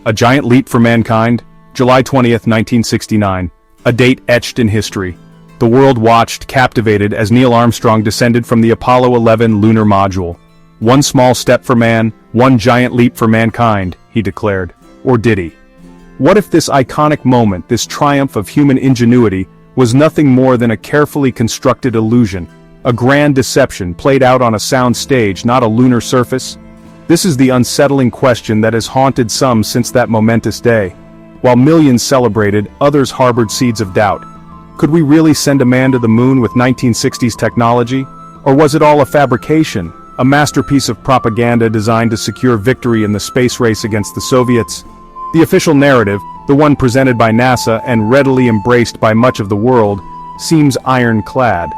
A giant leap for mankind, July 20th, 1969, a date etched in history. The world watched, captivated, as Neil Armstrong descended from the Apollo 11 lunar module. One small step for man, one giant leap for mankind, he declared. Or did he? What if this iconic moment, this triumph of human ingenuity, was nothing more than a carefully constructed illusion, a grand deception played out on a sound stage, not a lunar surface? This is the unsettling question that has haunted some since that momentous day. While millions celebrated, others harbored seeds of doubt. Could we really send a man to the moon with 1960s technology? Or was it all a fabrication, a masterpiece of propaganda designed to secure victory in the space race against the Soviets? The official narrative, the one presented by NASA and readily embraced by much of the world, seems ironclad.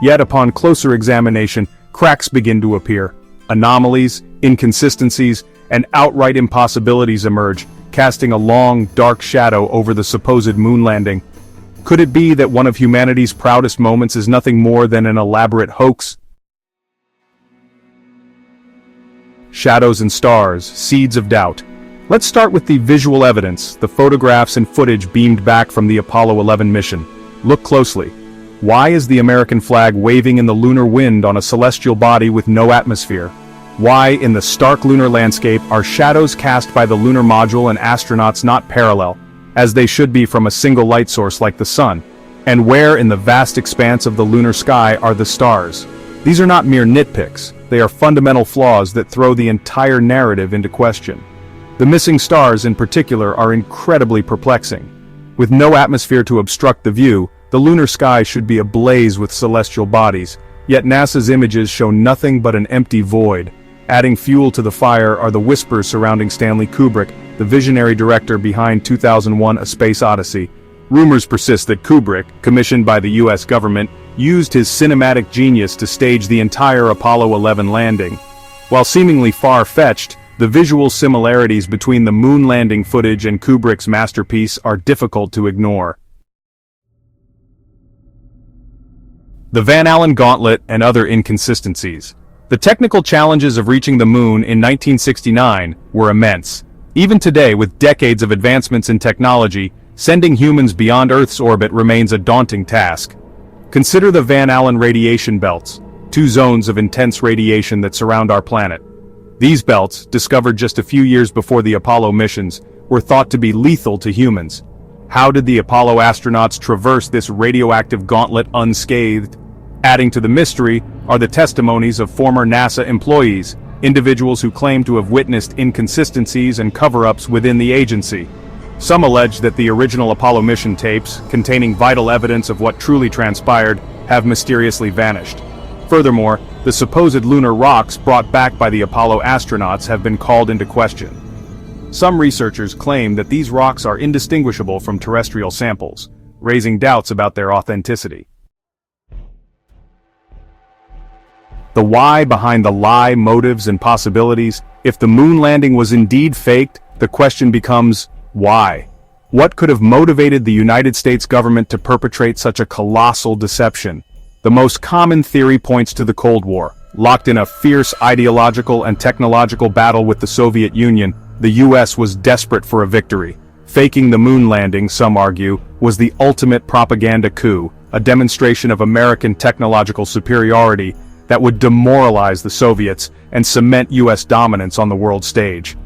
Yet upon closer examination, cracks begin to appear. Anomalies, inconsistencies, and outright impossibilities emerge, casting a long, dark shadow over the supposed moon landing. Could it be that one of humanity's proudest moments is nothing more than an elaborate hoax? Shadows and stars, seeds of doubt. Let's start with the visual evidence, the photographs and footage beamed back from the Apollo 11 mission. Look closely. Why is the American flag waving in the lunar wind on a celestial body with no atmosphere? Why, in the stark lunar landscape, are shadows cast by the lunar module and astronauts not parallel, as they should be from a single light source like the sun? And where in the vast expanse of the lunar sky are the stars? These are not mere nitpicks, they are fundamental flaws that throw the entire narrative into question. The missing stars in particular are incredibly perplexing. With no atmosphere to obstruct the view, the lunar sky should be ablaze with celestial bodies, yet NASA's images show nothing but an empty void. Adding fuel to the fire are the whispers surrounding Stanley Kubrick, the visionary director behind 2001: A Space Odyssey. Rumors persist that Kubrick, commissioned by the US government, used his cinematic genius to stage the entire Apollo 11 landing. While seemingly far-fetched, the visual similarities between the moon landing footage and Kubrick's masterpiece are difficult to ignore. The Van Allen gauntlet and other inconsistencies. The technical challenges of reaching the moon in 1969 were immense. Even today, with decades of advancements in technology, sending humans beyond Earth's orbit remains a daunting task. Consider the Van Allen radiation belts, two zones of intense radiation that surround our planet. These belts, discovered just a few years before the Apollo missions, were thought to be lethal to humans. How did the Apollo astronauts traverse this radioactive gauntlet unscathed? Adding to the mystery are the testimonies of former NASA employees, individuals who claim to have witnessed inconsistencies and cover-ups within the agency. Some allege that the original Apollo mission tapes, containing vital evidence of what truly transpired, have mysteriously vanished. Furthermore, the supposed lunar rocks brought back by the Apollo astronauts have been called into question. Some researchers claim that these rocks are indistinguishable from terrestrial samples, raising doubts about their authenticity. The why behind the lie, motives, and possibilities. If the moon landing was indeed faked, the question becomes, why? What could have motivated the United States government to perpetrate such a colossal deception? The most common theory points to the Cold War. Locked in a fierce ideological and technological battle with the Soviet Union, the US was desperate for a victory. Faking the moon landing, some argue, was the ultimate propaganda coup, a demonstration of American technological superiority that would demoralize the Soviets and cement US dominance on the world stage.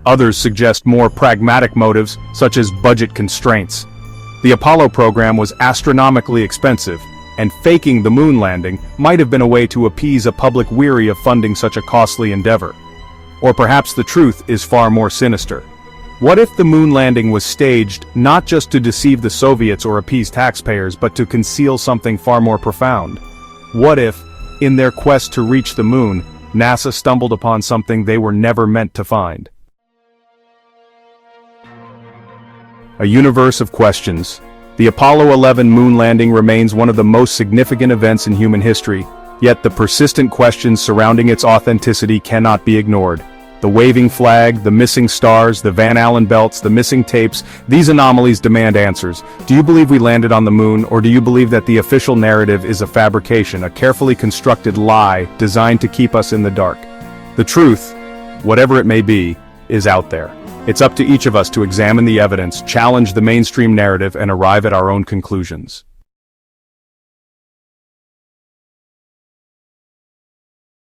Others suggest more pragmatic motives, such as budget constraints. The Apollo program was astronomically expensive, and faking the moon landing might have been a way to appease a public weary of funding such a costly endeavor. Or perhaps the truth is far more sinister. What if the moon landing was staged not just to deceive the Soviets or appease taxpayers, but to conceal something far more profound? What if, in their quest to reach the moon, NASA stumbled upon something they were never meant to find? A universe of questions. The Apollo 11 moon landing remains one of the most significant events in human history, yet the persistent questions surrounding its authenticity cannot be ignored. The waving flag, the missing stars, the Van Allen belts, the missing tapes, these anomalies demand answers. Do you believe we landed on the moon, or do you believe that the official narrative is a fabrication, a carefully constructed lie designed to keep us in the dark? The truth, whatever it may be, is out there. It's up to each of us to examine the evidence, challenge the mainstream narrative, and arrive at our own conclusions.